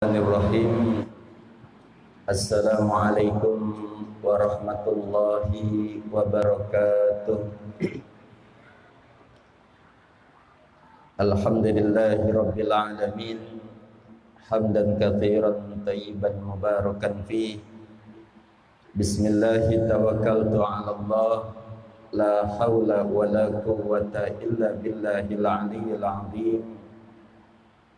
Bismillahirrahmanirrahim. Assalamualaikum warahmatullahi wabarakatuh. Alhamdulillahi rabbil alamin. Hamdan katsiran tayyiban mubarakan fi. Bismillahi tawakkaltu 'ala Allah. La haula wala quwwata illa billahil aliyyil azim.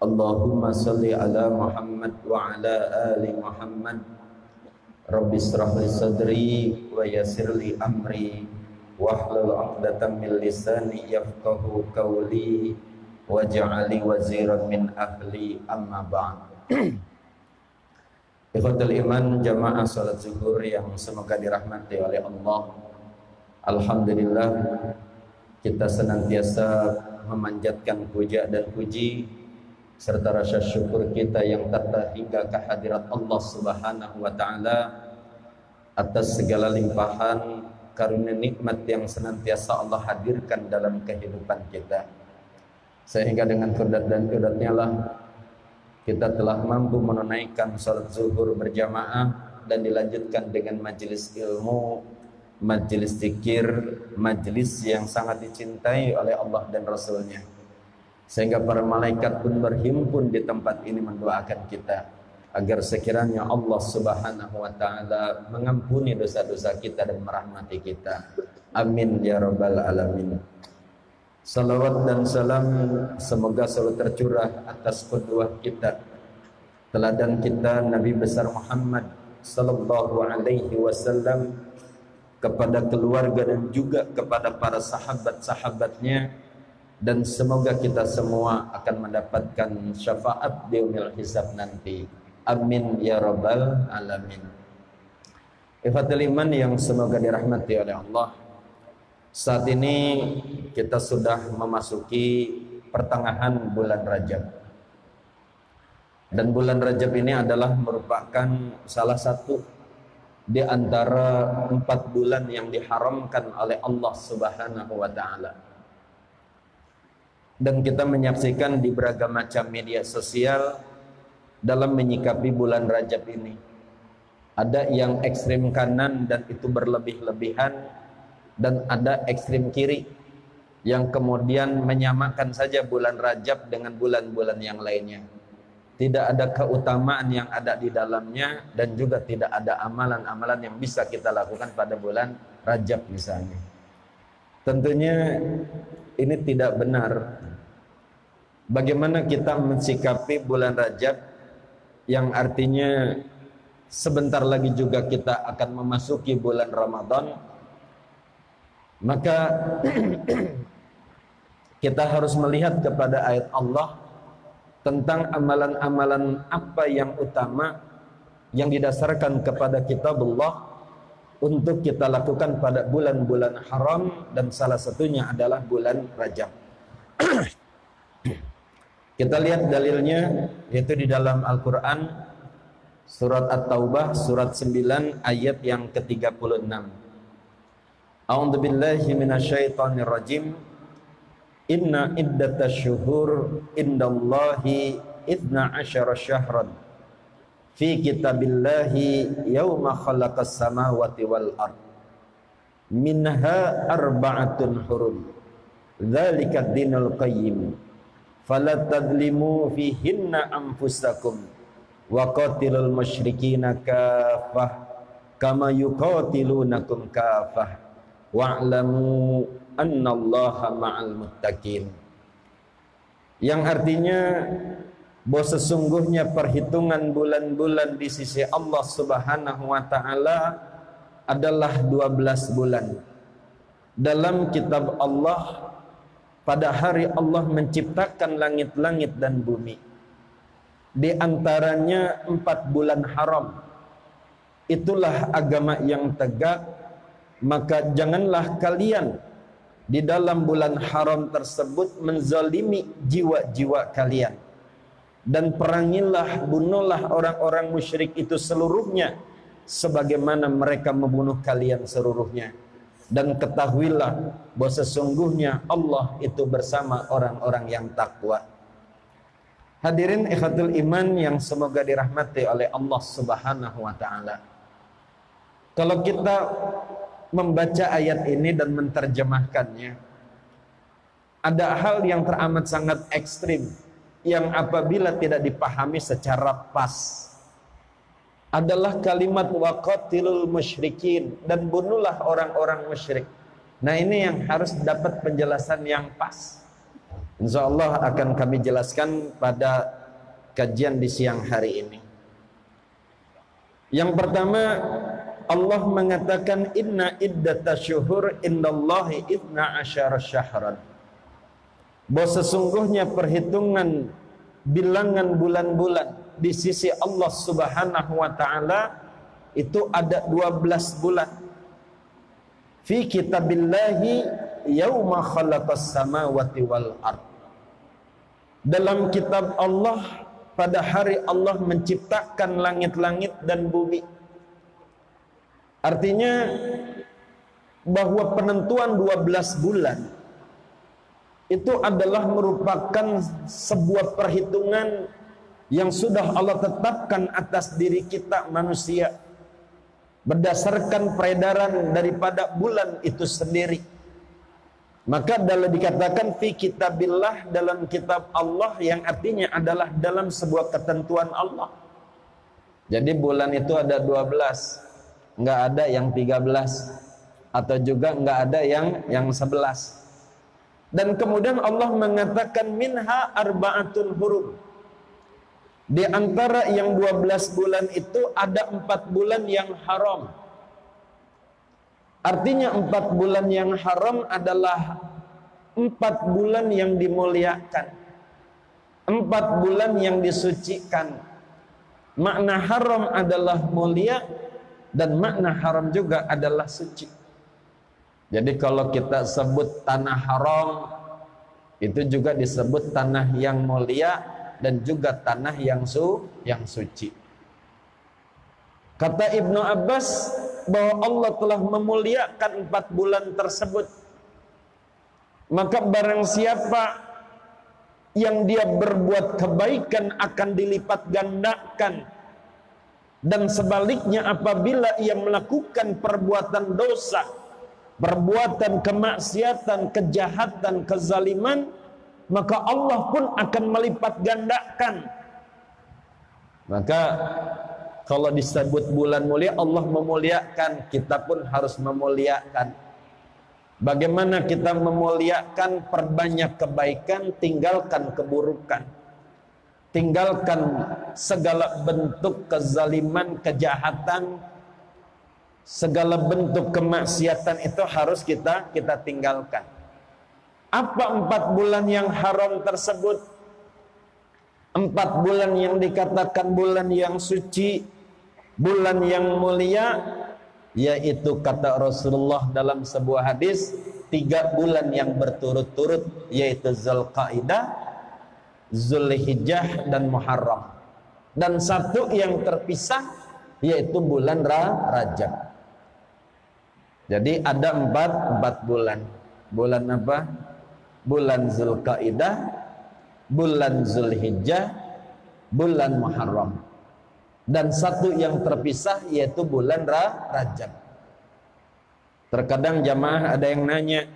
Allahumma salli ala Muhammad wa ala ali Muhammad. Rabbi israh li sadri wa yassir li amri wahlul 'uqdatam min lisani yafqahu qawli waj'al li waziran min ahli, amma ba'd. Ikhwatul iman, jamaah salat zuhur yang semoga dirahmati oleh Allah. Alhamdulillah, kita senantiasa memanjatkan puja dan puji serta rasa syukur kita yang tak terhingga kehadirat Allah Subhanahu wa taala atas segala limpahan karunia nikmat yang senantiasa Allah hadirkan dalam kehidupan kita, sehingga dengan kehendak dan kehendaknya lah kita telah mampu menunaikan salat zuhur berjamaah dan dilanjutkan dengan majelis ilmu, majelis zikir, majelis yang sangat dicintai oleh Allah dan Rasulnya, sehingga para malaikat pun berhimpun di tempat ini mendoakan kita agar sekiranya Allah Subhanahu wa taala mengampuni dosa-dosa kita dan merahmati kita. Amin ya rabbal alamin. Salawat dan salam semoga selalu tercurah atas qudwah kita, teladan kita, Nabi besar Muhammad sallallahu alaihi wasallam, kepada keluarga dan juga kepada para sahabat-sahabatnya, dan semoga kita semua akan mendapatkan syafaat di yaumil hisab nanti. Amin ya rabbal alamin. Ikhwatul iman yang semoga dirahmati oleh Allah, saat ini kita sudah memasuki pertengahan bulan Rajab, dan bulan Rajab ini adalah merupakan salah satu di antara 4 bulan yang diharamkan oleh Allah Subhanahu wa taala. Dan kita menyaksikan di beragam macam media sosial dalam menyikapi bulan Rajab ini, ada yang ekstrim kanan dan itu berlebih-lebihan, dan ada ekstrim kiri yang kemudian menyamakan saja bulan Rajab dengan bulan-bulan yang lainnya. Tidak ada keutamaan yang ada di dalamnya, dan juga tidak ada amalan-amalan yang bisa kita lakukan pada bulan Rajab misalnya. Tentunya ini tidak benar. Bagaimana kita mensikapi bulan Rajab yang artinya sebentar lagi juga kita akan memasuki bulan Ramadan? Maka kita harus melihat kepada ayat Allah tentang amalan-amalan apa yang utama yang didasarkan kepada kitabullah untuk kita lakukan pada bulan-bulan haram, dan salah satunya adalah bulan Rajab. Kita lihat dalilnya, yaitu di dalam Al-Quran surat At-Taubah surat 9 ayat yang ke-36. A'udzu billahi minasyaitonir rajim. Inna iddatasy syuhur indallahi 12 syahran fi kitabillahi yauma khalaqas samawati wal ard minha arba'atun hurum dzalika dinul qayyim fala tadlimu fihinna anfusakum wa qatilul musyrikina kafah kama yuqatilunakum kafah wa'lamu annallaha ma'al muttaqin. Yang artinya bahwa sesungguhnya perhitungan bulan-bulan di sisi Allah Subhanahu wa taala adalah 12 bulan. Dalam kitab Allah, pada hari Allah menciptakan langit-langit dan bumi, di antaranya 4 bulan haram. Itulah agama yang tegak. Maka janganlah kalian di dalam bulan haram tersebut menzalimi jiwa-jiwa kalian, dan perangilah, bunuhlah orang-orang musyrik itu seluruhnya sebagaimana mereka membunuh kalian seluruhnya. Dan ketahuilah bahwa sesungguhnya Allah itu bersama orang-orang yang takwa. Hadirin ikhwatul iman yang semoga dirahmati oleh Allah Subhanahu wa taala. Kalau kita membaca ayat ini dan menerjemahkannya, ada hal yang teramat sangat ekstrim yang apabila tidak dipahami secara pas adalah kalimat waqatilul musyrikin, dan bunuhlah orang-orang musyrik. Nah, ini yang harus dapat penjelasan yang pas. Insya Allah akan kami jelaskan pada kajian di siang hari ini. Yang pertama, Allah mengatakan inna iddatasyuhur indallahi idna asyara syahran, bahwa sesungguhnya perhitungan bilangan bulan-bulan di sisi Allah Subhanahu wa taala itu ada 12 bulan. Fi kitabillahi yauma khalaqas samawati wal ard. Dalam kitab Allah pada hari Allah menciptakan langit-langit dan bumi. Artinya bahwa penentuan 12 bulan itu adalah merupakan sebuah perhitungan yang sudah Allah tetapkan atas diri kita manusia berdasarkan peredaran daripada bulan itu sendiri. Maka dalam dikatakan fi kitabillah, dalam kitab Allah, yang artinya adalah dalam sebuah ketentuan Allah. Jadi bulan itu ada 12, nggak ada yang 13, atau juga nggak ada yang 11. Dan kemudian Allah mengatakan minha arba'atun hurum. Di antara yang 12 bulan itu ada 4 bulan yang haram. Artinya 4 bulan yang haram adalah 4 bulan yang dimuliakan, 4 bulan yang disucikan. Makna haram adalah mulia, dan makna haram juga adalah suci. Jadi kalau kita sebut tanah haram, itu juga disebut tanah yang mulia dan juga tanah yang suci. Kata Ibnu Abbas bahwa Allah telah memuliakan 4 bulan tersebut. Maka barang siapa yang dia berbuat kebaikan akan dilipat gandakan, dan sebaliknya apabila ia melakukan perbuatan dosa, perbuatan kemaksiatan, kejahatan, kezaliman, maka Allah pun akan melipat gandakan. Maka kalau disebut bulan mulia, Allah memuliakan, kita pun harus memuliakan. Bagaimana kita memuliakan? Perbanyak kebaikan, tinggalkan keburukan. Tinggalkan segala bentuk kezaliman, kejahatan, segala bentuk kemaksiatan, itu harus kita tinggalkan. Apa 4 bulan yang haram tersebut? 4 bulan yang dikatakan bulan yang suci, bulan yang mulia, yaitu kata Rasulullah dalam sebuah hadis, 3 bulan yang berturut-turut, yaitu Zulqa'dah, Zulhijjah, dan Muharram. Dan 1 yang terpisah, yaitu bulan Rajab. Jadi ada 4 bulan. Bulan apa? Bulan Zulqa'dah, bulan Zulhijjah, bulan Muharram. Dan 1 yang terpisah, yaitu bulan Rajab. Terkadang jamaah ada yang nanya,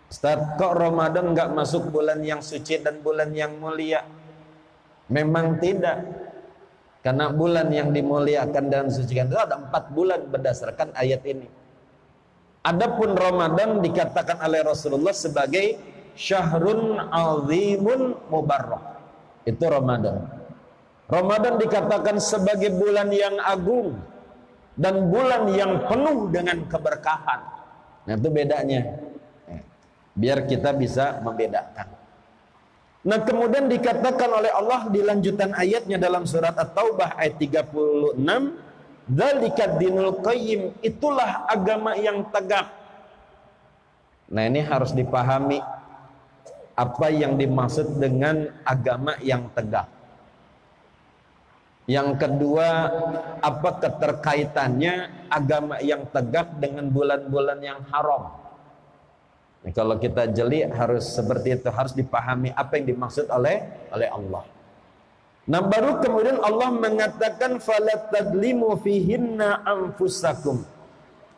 Ustaz, kok Ramadan nggak masuk bulan yang suci dan bulan yang mulia? Memang tidak. Karena bulan yang dimuliakan dan sucikan itu ada 4 bulan berdasarkan ayat ini. Adapun Ramadan dikatakan oleh Rasulullah sebagai syahrun azimun mubarak. Itu Ramadan. Ramadan dikatakan sebagai bulan yang agung dan bulan yang penuh dengan keberkahan. Nah, itu bedanya. Biar kita bisa membedakan. Nah, kemudian dikatakan oleh Allah di lanjutan ayatnya dalam surat At-Taubah ayat 36, dzalika dinul qayyim, itulah agama yang tegak. Nah, ini harus dipahami apa yang dimaksud dengan agama yang tegak. Yang kedua, apa keterkaitannya agama yang tegak dengan bulan-bulan yang haram? Nah, kalau kita jeli harus seperti itu, harus dipahami apa yang dimaksud oleh Allah. Nah, baru kemudian Allah mengatakan fala tadlimu fihinna anfusakum.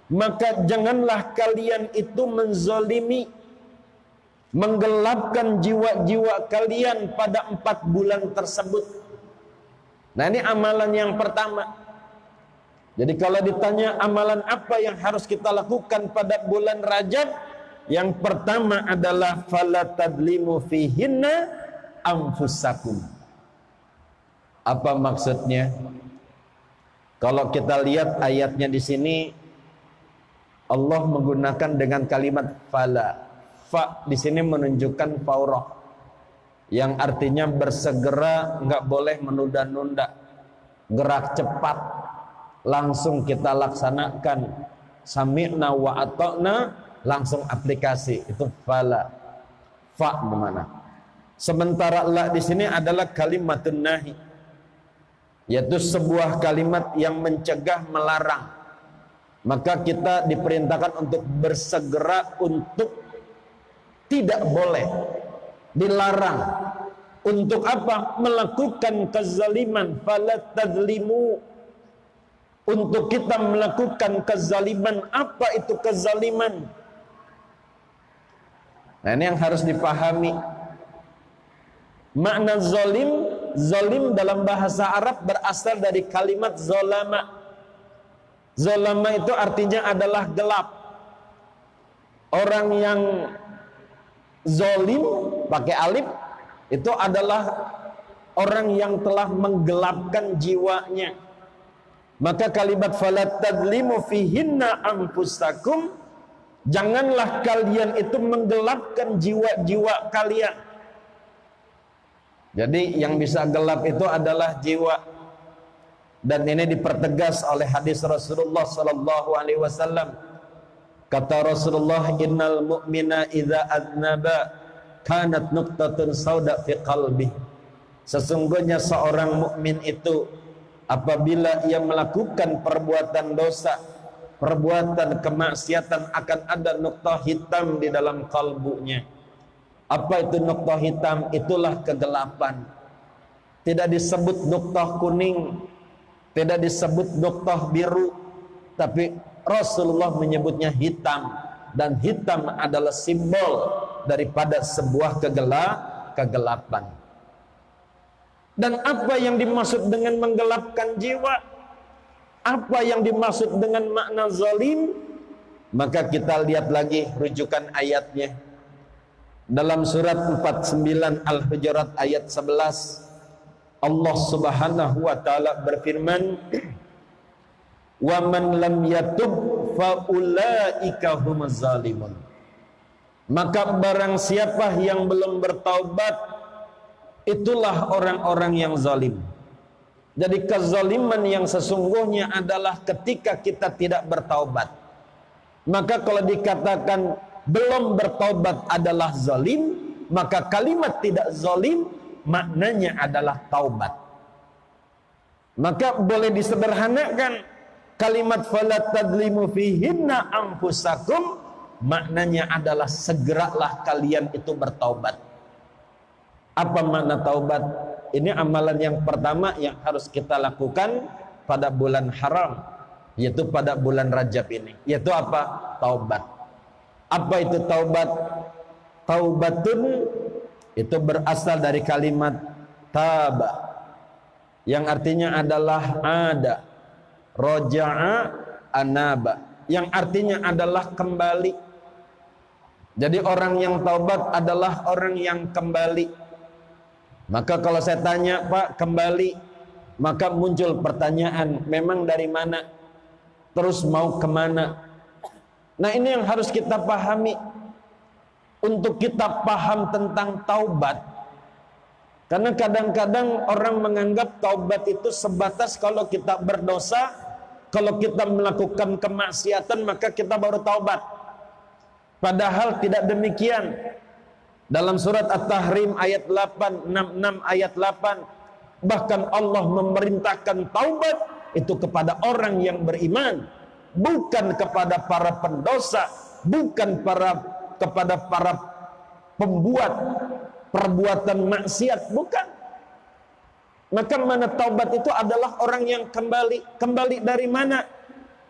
Maka janganlah kalian itu menzalimi, menggelapkan jiwa-jiwa kalian pada 4 bulan tersebut. Nah, ini amalan yang pertama. Jadi kalau ditanya amalan apa yang harus kita lakukan pada bulan Rajab, yang pertama adalah fala tadlimu fihinna anfusakum. Apa maksudnya? Kalau kita lihat ayatnya di sini, Allah menggunakan dengan kalimat fala. Fa di sini menunjukkan faurah, yang artinya bersegera, nggak boleh menunda-nunda, gerak cepat, langsung kita laksanakan. Sami'na wa ata'na, langsung aplikasi. Itu fala. Fa mana? Sementara la di sini adalah kalimatun nahi, yaitu sebuah kalimat yang mencegah, melarang. Maka kita diperintahkan untuk bersegera, untuk tidak boleh, dilarang. Untuk apa? Melakukan kezaliman. Fala tadlimu. Untuk kita melakukan kezaliman. Apa itu kezaliman? Nah, ini yang harus dipahami. Makna zalim, zalim dalam bahasa Arab berasal dari kalimat zalama. Zalama itu artinya adalah gelap. Orang yang zalim pakai alif itu adalah orang yang telah menggelapkan jiwanya. Maka kalimat fala tadlimu fihinna anfusakum, janganlah kalian itu menggelapkan jiwa-jiwa kalian. Jadi yang bisa gelap itu adalah jiwa. Dan ini dipertegas oleh hadis Rasulullah sallallahu alaihi wasallam. Kata Rasulullah, innal mu'mina idza adnaba kanat nuqtatun sauda fi qalbi. Sesungguhnya seorang mukmin itu apabila ia melakukan perbuatan dosa, perbuatan kemaksiatan, akan ada nuqtah hitam di dalam kalbunya. Apa itu nuqtah hitam? Itulah kegelapan. Tidak disebut nuqtah kuning, tidak disebut nuqtah biru, tapi Rasulullah menyebutnya hitam. Dan hitam adalah simbol daripada sebuah kegelapan. Dan apa yang dimaksud dengan menggelapkan jiwa? Apa yang dimaksud dengan makna zalim? Maka kita lihat lagi rujukan ayatnya. Dalam surat 49 Al-Hujurat ayat 11, Allah Subhanahu wa taala berfirman, "Wa man lam yatub fa ulaika humuz zalimun." Maka barang siapa yang belum bertaubat, itulah orang-orang yang zalim. Jadi kezaliman yang sesungguhnya adalah ketika kita tidak bertaubat. Maka kalau dikatakan belum bertaubat adalah zalim, maka kalimat tidak zalim maknanya adalah taubat. Maka boleh disederhanakan, kalimat fala tadlimu fihinna anfusakum maknanya adalah segeralah kalian itu bertaubat. Apa makna taubat? Ini amalan yang pertama yang harus kita lakukan pada bulan haram, yaitu pada bulan Rajab ini. Yaitu apa? Taubat. Apa itu taubat? Taubatun itu berasal dari kalimat taba, yang artinya adalah ada, roja'a, anaba, yang artinya adalah kembali. Jadi orang yang taubat adalah orang yang kembali. Maka kalau saya tanya, Pak, kembali, maka muncul pertanyaan, memang dari mana? Terus mau kemana? Nah, ini yang harus kita pahami. Untuk kita paham tentang taubat, karena kadang-kadang orang menganggap taubat itu sebatas kalau kita berdosa, kalau kita melakukan kemaksiatan maka kita baru taubat. Padahal tidak demikian. Dalam surat At-Tahrim ayat 8, 66 ayat 8, bahkan Allah memerintahkan taubat itu kepada orang yang beriman, bukan kepada para pendosa, bukan kepada para pembuat perbuatan maksiat, bukan. Maka mana taubat itu adalah orang yang kembali dari mana?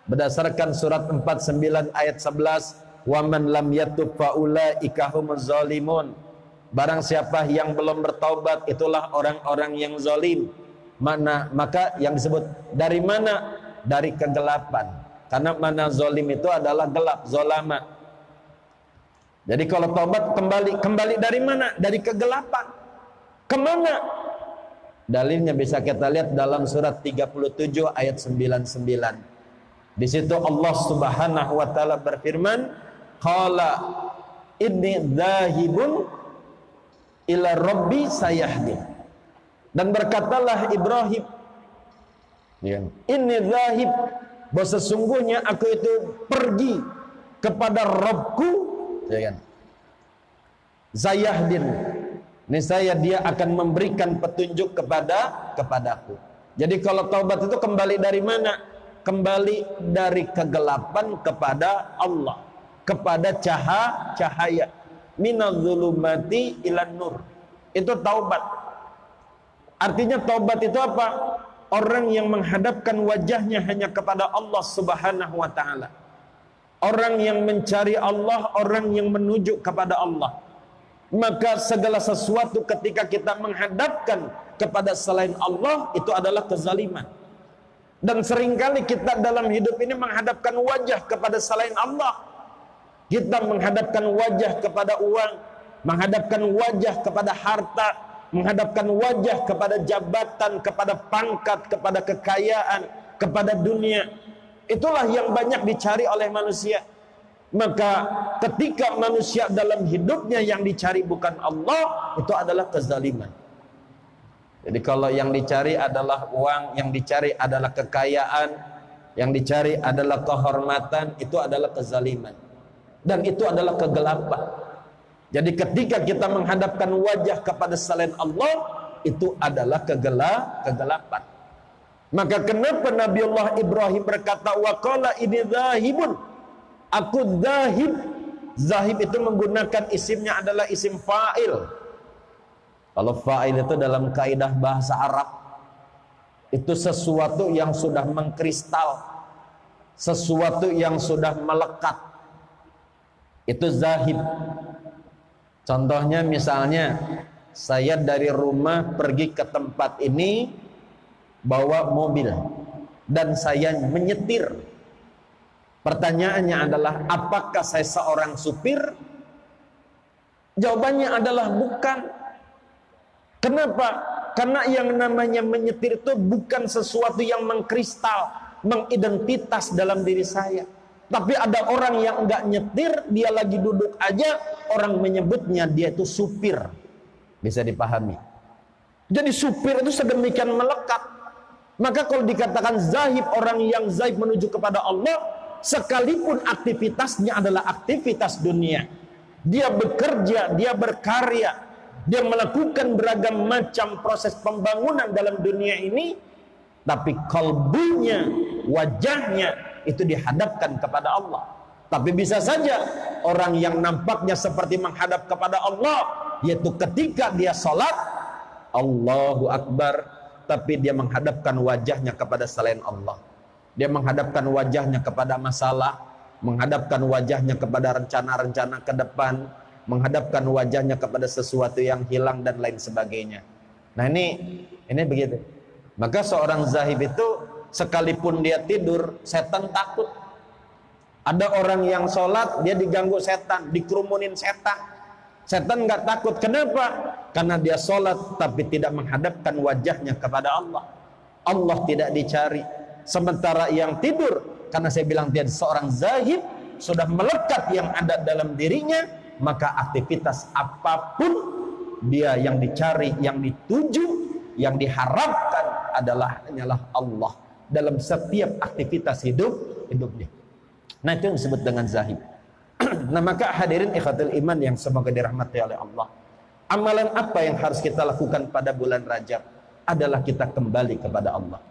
Berdasarkan surat 49 ayat 11, wa man lam yatub faulaika humuz zalimun. Barang siapa yang belum bertaubat, itulah orang-orang yang zalim. Maka yang disebut dari mana? Dari kegelapan. Karena mana zalim itu adalah gelap, zalama. Jadi kalau taubat kembali dari mana? Dari kegelapan. Kemana? Dalilnya bisa kita lihat dalam surat 37 ayat 99. Di situ Allah Subhanahu wa taala berfirman, qala inni dzahibun ila rabbi sayahdin. Dan berkatalah Ibrahim, inni dzahib, bahwa sesungguhnya aku itu pergi kepada Rabbku, sayahdin, niscaya dia akan memberikan petunjuk kepadaku. Jadi kalau taubat itu kembali dari mana? Kembali dari kegelapan kepada Allah, kepada cahaya. Minadh-dhulumati ilan nur. Itu taubat. Artinya taubat itu apa? Orang yang menghadapkan wajahnya hanya kepada Allah Subhanahu wa taala. Orang yang mencari Allah, orang yang menuju kepada Allah. Maka segala sesuatu ketika kita menghadapkan kepada selain Allah, itu adalah kezaliman. Dan seringkali kita dalam hidup ini menghadapkan wajah kepada selain Allah. Kita menghadapkan wajah kepada uang, menghadapkan wajah kepada harta, menghadapkan wajah kepada jabatan, kepada pangkat, kepada kekayaan, kepada dunia. Itulah yang banyak dicari oleh manusia. Maka ketika manusia dalam hidupnya yang dicari bukan Allah, itu adalah kezaliman. Jadi kalau yang dicari adalah uang, yang dicari adalah kekayaan, yang dicari adalah kehormatan, itu adalah kezaliman. Dan itu adalah kegelapan. Jadi ketika kita menghadapkan wajah kepada selain Allah, itu adalah kegelapan. Maka kenapa Nabi Allah Ibrahim berkata, wa qala ini zahibun, aku zahib. Zahib itu menggunakan isimnya adalah isim fa'il. Kalau fa'il itu dalam kaidah bahasa Arab, itu sesuatu yang sudah mengkristal, sesuatu yang sudah melekat. Itu zahib. Contohnya misalnya, saya dari rumah pergi ke tempat ini bawa mobil dan saya menyetir. Pertanyaannya adalah, apakah saya seorang supir? Jawabannya adalah bukan. Kenapa? Karena yang namanya menyetir itu bukan sesuatu yang mengkristal, mengidentitas dalam diri saya. Tapi ada orang yang enggak nyetir, dia lagi duduk aja, orang menyebutnya dia itu supir. Bisa dipahami. Jadi supir itu sedemikian melekat. Maka kalau dikatakan zahib, orang yang zahib menuju kepada Allah, sekalipun aktivitasnya adalah aktivitas dunia, dia bekerja, dia berkarya, dia melakukan beragam macam proses pembangunan dalam dunia ini, tapi kalbunya, wajahnya itu dihadapkan kepada Allah. Tapi bisa saja orang yang nampaknya seperti menghadap kepada Allah, yaitu ketika dia sholat, Allahu Akbar, tapi dia menghadapkan wajahnya kepada selain Allah. Dia menghadapkan wajahnya kepada masalah, menghadapkan wajahnya kepada rencana-rencana ke depan, menghadapkan wajahnya kepada sesuatu yang hilang dan lain sebagainya. Nah ini begitu. Maka seorang zahib itu sekalipun dia tidur, setan takut. Ada orang yang sholat, dia diganggu setan, dikerumunin setan. Setan nggak takut. Kenapa? Karena dia sholat tapi tidak menghadapkan wajahnya kepada Allah. Allah tidak dicari. Sementara yang tidur, karena saya bilang dia seorang zahid, sudah melekat yang ada dalam dirinya, maka aktivitas apapun dia yang dicari, yang dituju, yang diharapkan adalah hanyalah Allah dalam setiap aktivitas hidupnya. Nah itu yang disebut dengan zahid. Nah maka hadirin ikhwatul iman yang semoga dirahmati oleh Allah, amalan apa yang harus kita lakukan pada bulan Rajab adalah kita kembali kepada Allah.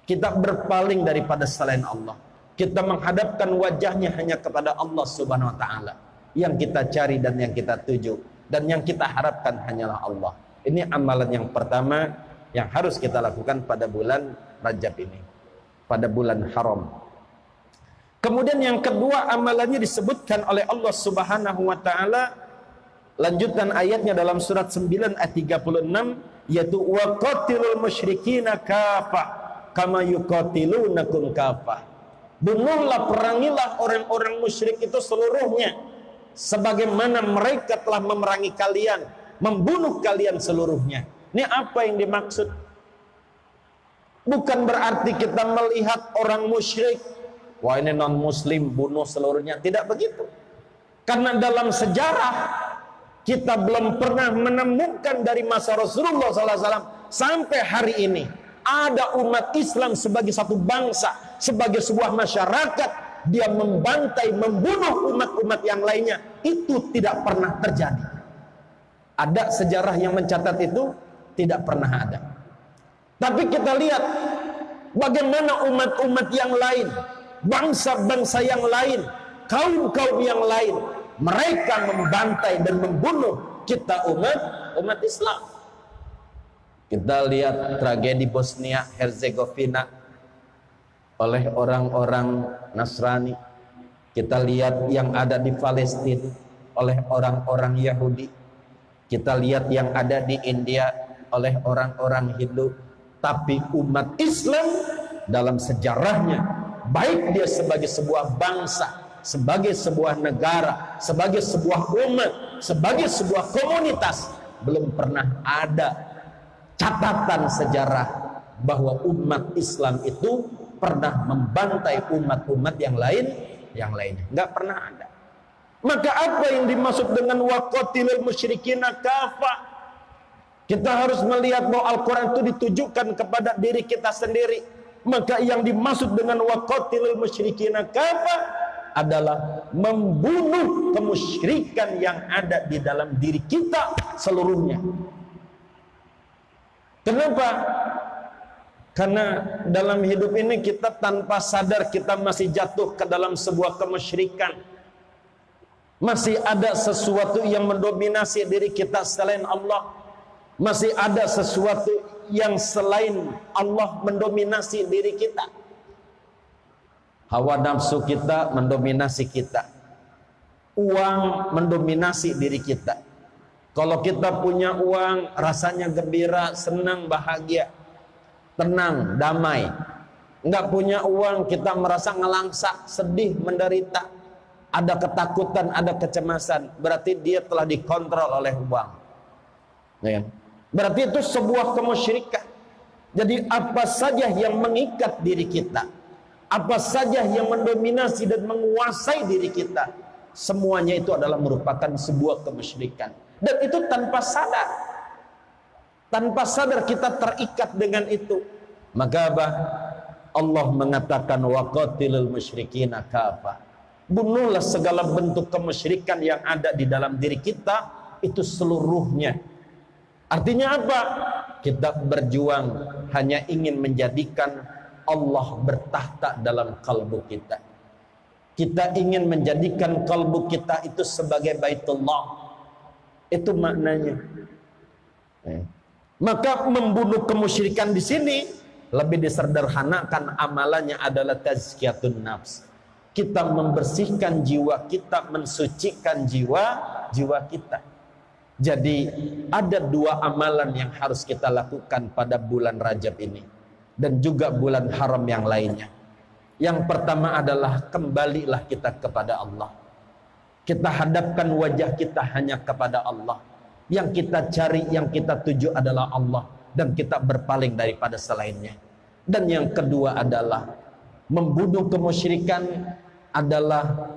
Kita berpaling daripada selain Allah. Kita menghadapkan wajahnya hanya kepada Allah Subhanahu wa taala. Yang kita cari dan yang kita tuju dan yang kita harapkan hanyalah Allah. Ini amalan yang pertama yang harus kita lakukan pada bulan Rajab ini, pada bulan haram. Kemudian yang kedua, amalannya disebutkan oleh Allah Subhanahu wa taala, lanjutan ayatnya dalam surat 9 ayat 36, yaitu wa qatilul musyrikina kafah kama yuqatilunakum kafah. Bunuhlah, perangilah orang-orang musyrik itu seluruhnya, sebagaimana mereka telah memerangi kalian, membunuh kalian seluruhnya. Ini apa yang dimaksud? Bukan berarti kita melihat orang musyrik, wah ini non muslim, bunuh seluruhnya. Tidak begitu. Karena dalam sejarah kita belum pernah menemukan dari masa Rasulullah SAW sampai hari ini ada umat Islam sebagai satu bangsa, sebagai sebuah masyarakat, dia membantai, membunuh umat-umat yang lainnya. Itu tidak pernah terjadi. Ada sejarah yang mencatat itu? Tidak pernah ada. Tapi kita lihat bagaimana umat-umat yang lain, bangsa-bangsa yang lain, kaum-kaum yang lain, mereka membantai dan membunuh kita umat Islam. Kita lihat tragedi Bosnia Herzegovina oleh orang-orang Nasrani. Kita lihat yang ada di Palestina oleh orang-orang Yahudi. Kita lihat yang ada di India oleh orang-orang Hindu. Tapi umat Islam dalam sejarahnya, baik dia sebagai sebuah bangsa, sebagai sebuah negara, sebagai sebuah umat, sebagai sebuah komunitas, belum pernah ada catatan sejarah bahwa umat Islam itu pernah membantai umat-umat yang lainnya. Nggak pernah ada. Maka apa yang dimaksud dengan waqatilul musyrikina kafah? Kita harus melihat bahwa Al-Quran itu ditujukan kepada diri kita sendiri. Maka yang dimaksud dengan waqatilul musyrikina kafah adalah membunuh kemusyrikan yang ada di dalam diri kita seluruhnya. Kenapa? Karena dalam hidup ini kita tanpa sadar kita masih jatuh ke dalam sebuah kemusyrikan. Masih ada sesuatu yang mendominasi diri kita selain Allah. Masih ada sesuatu yang selain Allah mendominasi diri kita. Hawa nafsu kita mendominasi kita. Uang mendominasi diri kita. Kalau kita punya uang, rasanya gembira, senang, bahagia, tenang, damai. Enggak punya uang, kita merasa ngelangsa, sedih, menderita. Ada ketakutan, ada kecemasan. Berarti dia telah dikontrol oleh uang. Ya. Berarti itu sebuah kemusyrikan. Jadi apa saja yang mengikat diri kita, apa saja yang mendominasi dan menguasai diri kita, semuanya itu adalah merupakan sebuah kemusyrikan. Dan itu tanpa sadar. Tanpa sadar kita terikat dengan itu. Maka apa? Allah mengatakan waqatilul musyrikina kafah. Bunuhlah segala bentuk kemusyrikan yang ada di dalam diri kita, itu seluruhnya. Artinya apa? Kita berjuang hanya ingin menjadikan Allah bertahta dalam kalbu kita. Kita ingin menjadikan kalbu kita itu sebagai Baitullah. Itu maknanya. Maka membunuh kemusyrikan di sini lebih disederhanakan, amalannya adalah tazkiyatun nafs. Kita membersihkan jiwa kita, mensucikan jiwa kita. Jadi ada dua amalan yang harus kita lakukan pada bulan Rajab ini dan juga bulan haram yang lainnya. Yang pertama adalah kembalilah kita kepada Allah. Kita hadapkan wajah kita hanya kepada Allah. Yang kita cari, yang kita tuju adalah Allah, dan kita berpaling daripada selainnya. Dan yang kedua adalah membunuh kemusyrikan adalah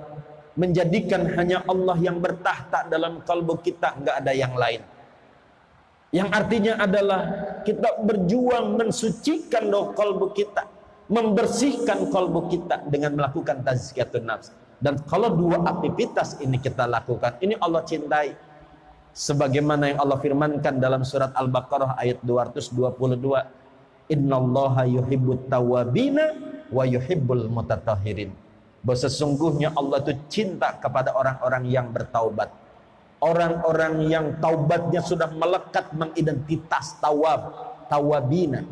menjadikan hanya Allah yang bertahta dalam kalbu kita, nggak ada yang lain. Yang artinya adalah kita berjuang mensucikan kalbu kita, membersihkan kalbu kita dengan melakukan tazkiyatun nafs. Dan kalau dua aktivitas ini kita lakukan, ini Allah cintai. Sebagaimana yang Allah firmankan dalam surat Al-Baqarah ayat 222, innallaha yuhibbut tawwabina wa yuhibbul mutatahhirin. Bahwa sesungguhnya Allah itu cinta kepada orang-orang yang bertaubat. Orang-orang yang taubatnya sudah melekat mengidentitas tawab. tawabina.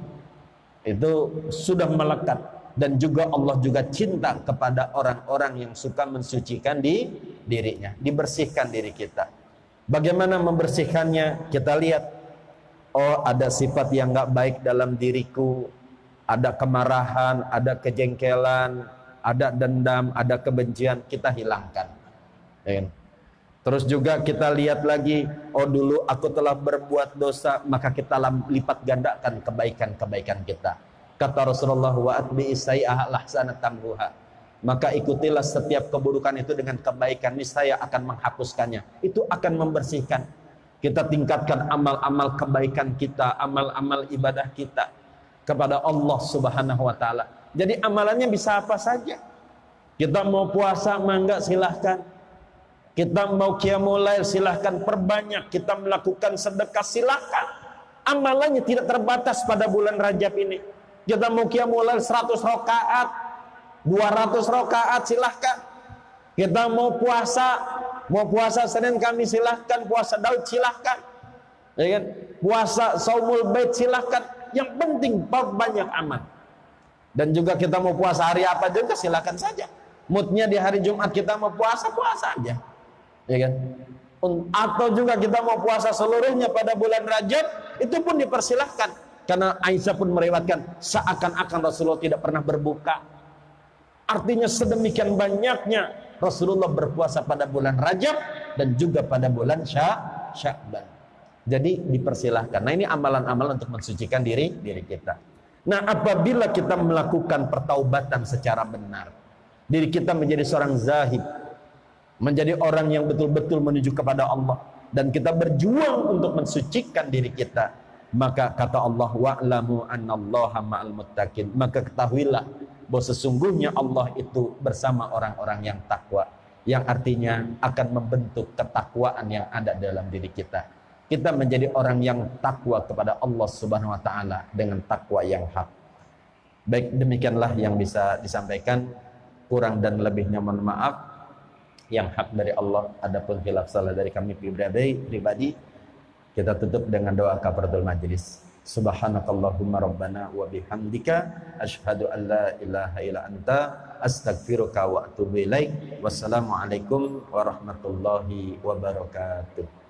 Itu sudah melekat. Dan juga Allah juga cinta kepada orang-orang yang suka mensucikan dirinya, dibersihkan diri kita. Bagaimana membersihkannya? Kita lihat, oh ada sifat yang nggak baik dalam diriku, ada kemarahan, ada kejengkelan, ada dendam, ada kebencian, kita hilangkan. Terus juga kita lihat lagi, oh dulu aku telah berbuat dosa, maka kita lipat gandakan kebaikan-kebaikan kita. Kata Rasulullah, wa atbi'i sayyi'ah ahsanat tamhuha. Maka ikutilah setiap keburukan itu dengan kebaikan, niscaya akan menghapuskannya. Itu akan membersihkan. Kita tingkatkan amal-amal kebaikan kita, amal-amal ibadah kita kepada Allah Subhanahu wa taala. Jadi amalannya bisa apa saja. Kita mau puasa, mangga silahkan. Kita mau qiyamul lail, silahkan perbanyak. Kita melakukan sedekah, silahkan. Amalannya tidak terbatas pada bulan Rajab ini. Kita mau qiyamul lail 100 rakaat, 200 rakaat, silahkan. Kita mau puasa Senin Kamis, silahkan. Puasa Daud, silahkan. Ya kan? Puasa Saumul Bait, silahkan. Yang penting banyak amal. Dan juga kita mau puasa hari apa juga, silahkan saja. Moodnya di hari Jumat kita mau puasa aja. Ya kan? Atau juga kita mau puasa seluruhnya pada bulan Rajab, itu pun dipersilahkan. Karena Aisyah pun meriwayatkan, seakan-akan Rasulullah tidak pernah berbuka. Artinya sedemikian banyaknya Rasulullah berpuasa pada bulan Rajab dan juga pada bulan Sya'ban. Jadi dipersilahkan. Nah, ini amalan-amalan untuk mensucikan diri kita. Nah, apabila kita melakukan pertaubatan secara benar, diri kita menjadi seorang zahid, menjadi orang yang betul-betul menuju kepada Allah, dan kita berjuang untuk mensucikan diri kita, maka kata Allah, wa'lamu annallaha ma'al muttaqin, maka ketahuilah bahwa sesungguhnya Allah itu bersama orang-orang yang takwa, yang artinya akan membentuk ketakwaan yang ada dalam diri kita. Kita menjadi orang yang takwa kepada Allah Subhanahu wa taala dengan takwa yang hak. Baik, demikianlah yang bisa disampaikan. Kurang dan lebihnya mohon maaf. Yang hak dari Allah, adapun khilaf salah dari kami pribadi. Kita tutup dengan doa kafaratul majlis. Subhanakallahumma rabbana wa bihamdika asyhadu an la ilaha illa anta astaghfiruka wa atubu ilaik. Wassalamualaikum warahmatullahi wabarakatuh.